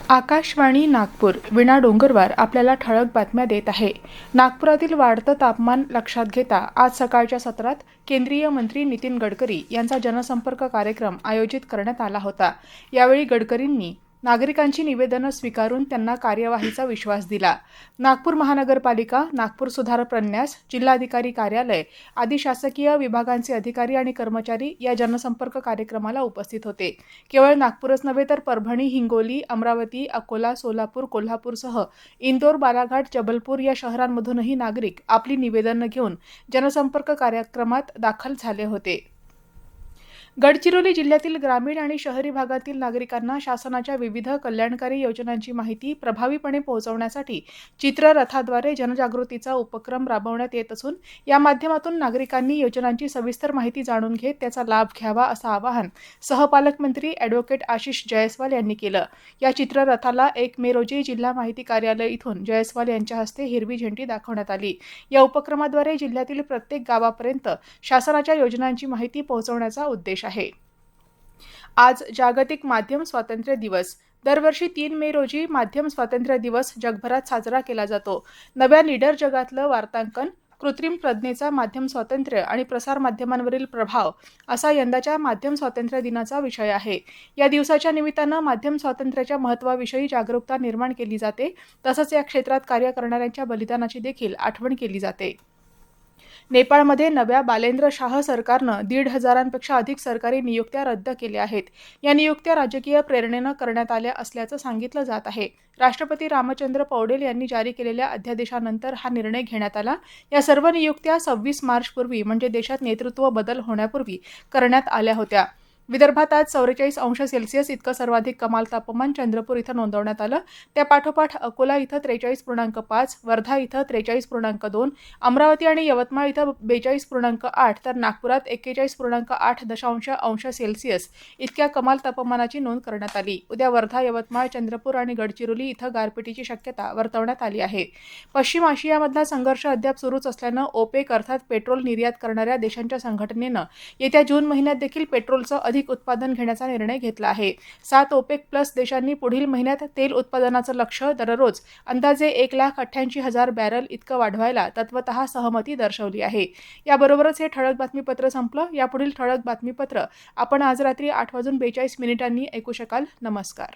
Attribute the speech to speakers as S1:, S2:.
S1: आकाशवाणी नागपूर विना डोंगरवार आपल्याला ठळक बातम्या देत आहे। नागपुरातील वाढतं तापमान लक्षात घेता आज सकाळच्या सत्रात केंद्रीय मंत्री नितीन गडकरी यांचा जनसंपर्क कार्यक्रम आयोजित करण्यात आला होता। यावेळी गडकरींनी नागरिकांची निवेदनं स्वीकारून त्यांना कार्यवाहीचा विश्वास दिला। नागपूर महानगरपालिका, नागपूर सुधार प्रन्यास, जिल्हाधिकारी कार्यालय आदी शासकीय विभागांचे अधिकारी आणि कर्मचारी या जनसंपर्क कार्यक्रमाला उपस्थित होते। केवळ नागपूरच नव्हे तर परभणी, हिंगोली, अमरावती, अकोला, सोलापूर, कोल्हापूरसह इंदोर, बालाघाट, जबलपूर या शहरांमधूनही नागरिक आपली निवेदनं घेऊन जनसंपर्क कार्यक्रमात दाखल झाले होते। गडचिरोली जिल्ह्यातील ग्रामीण आणि शहरी भागातील नागरिकांना शासनाच्या विविध कल्याणकारी योजनांची माहिती प्रभावीपणे पोहोचवण्यासाठी चित्ररथाद्वारे जनजागृतीचा उपक्रम राबवण्यात येत असून या माध्यमातून नागरिकांनी योजनांची सविस्तर माहिती जाणून घेत त्याचा लाभ घ्यावा असं आवाहन सहपालकमंत्री ॲडव्होकेट आशिष जयस्वाल यांनी केलं। या चित्ररथाला 1 मे रोजी जिल्हा माहिती कार्यालय इथून जयस्वाल यांच्या हस्ते हिरवी झेंडी दाखवण्यात आली। या उपक्रमाद्वारे जिल्ह्यातील प्रत्येक गावापर्यंत शासनाच्या योजनांची माहिती पोहोचवण्याचा उद्देश आहे। आज जागतिक माध्यम स्वातंत्र्य दिवस। दरवर्षी 3 मे रोजी माध्यम स्वातंत्र्य दिवस जगभरात साजरा केला जातो। नव्या लीडर जगातलं वार्तांकन, कृत्रिम प्रज्ञेचा माध्यम स्वातंत्र्य आणि प्रसार माध्यमांवरील प्रभाव असा यंदाच्या माध्यम स्वातंत्र्य दिनाचा विषय आहे। या दिवसाच्या निमित्तानं माध्यम स्वातंत्र्याच्या महत्त्वाविषयी जागरूकता निर्माण केली जाते, तसंच या क्षेत्रात कार्य करणाऱ्यांच्या बलिदानाची देखील आठवण केली जाते। नेपाळमध्ये नव्या बालेंद्र शाह सरकारनं 1,500पेक्षा अधिक सरकारी नियुक्त्या रद्द केल्या आहेत। या नियुक्त्या राजकीय प्रेरणेनं करण्यात आल्या असल्याचं सांगितलं जात आहे। राष्ट्रपती रामचंद्र पौडेल यांनी जारी केलेल्या अध्यादेशानंतर हा निर्णय घेण्यात आला। या सर्व नियुक्त्या 26 मार्चपूर्वी म्हणजे देशात नेतृत्व बदल होण्यापूर्वी करण्यात आल्या होत्या। विदर्भात आज 44 अंश सेल्सिअस इतकं सर्वाधिक कमाल तापमान चंद्रपूर इथं नोंदवण्यात आलं। त्यापाठोपाठ अकोला इथं 43.5, वर्धा इथं 43.2, अमरावती आणि यवतमाळ इथं 42.8 तर नागपुरात 41.8 अंश सेल्सिअस इतक्या कमाल तापमानाची नोंद करण्यात आली। उद्या वर्धा, यवतमाळ, चंद्रपूर आणि गडचिरोली इथं गारपिटीची शक्यता वर्तवण्यात आली आहे। पश्चिम आशियामधला संघर्ष अद्याप सुरूच असल्यानं ओपेक अर्थात पेट्रोल निर्यात करणाऱ्या देशांच्या संघटनेनं येत्या जून महिन्यात देखील पेट्रोलचं अधिक उत्पादन घेण्याचा निर्णय घेतला आहे। 7 ओपेक प्लस देशांनी पुढील महिन्यात तेल उत्पादनाचं लक्ष्य दररोज अंदाजे 1,88,000 बॅरल इतकं वाढवायला तत्वतः सहमती दर्शवली आहे। याबरोबरच हे ठळक बातमीपत्र संपलं। यापुढील ठळक बातमीपत्र आपण आज रात्री 8:42 ऐकू शकाल। नमस्कार।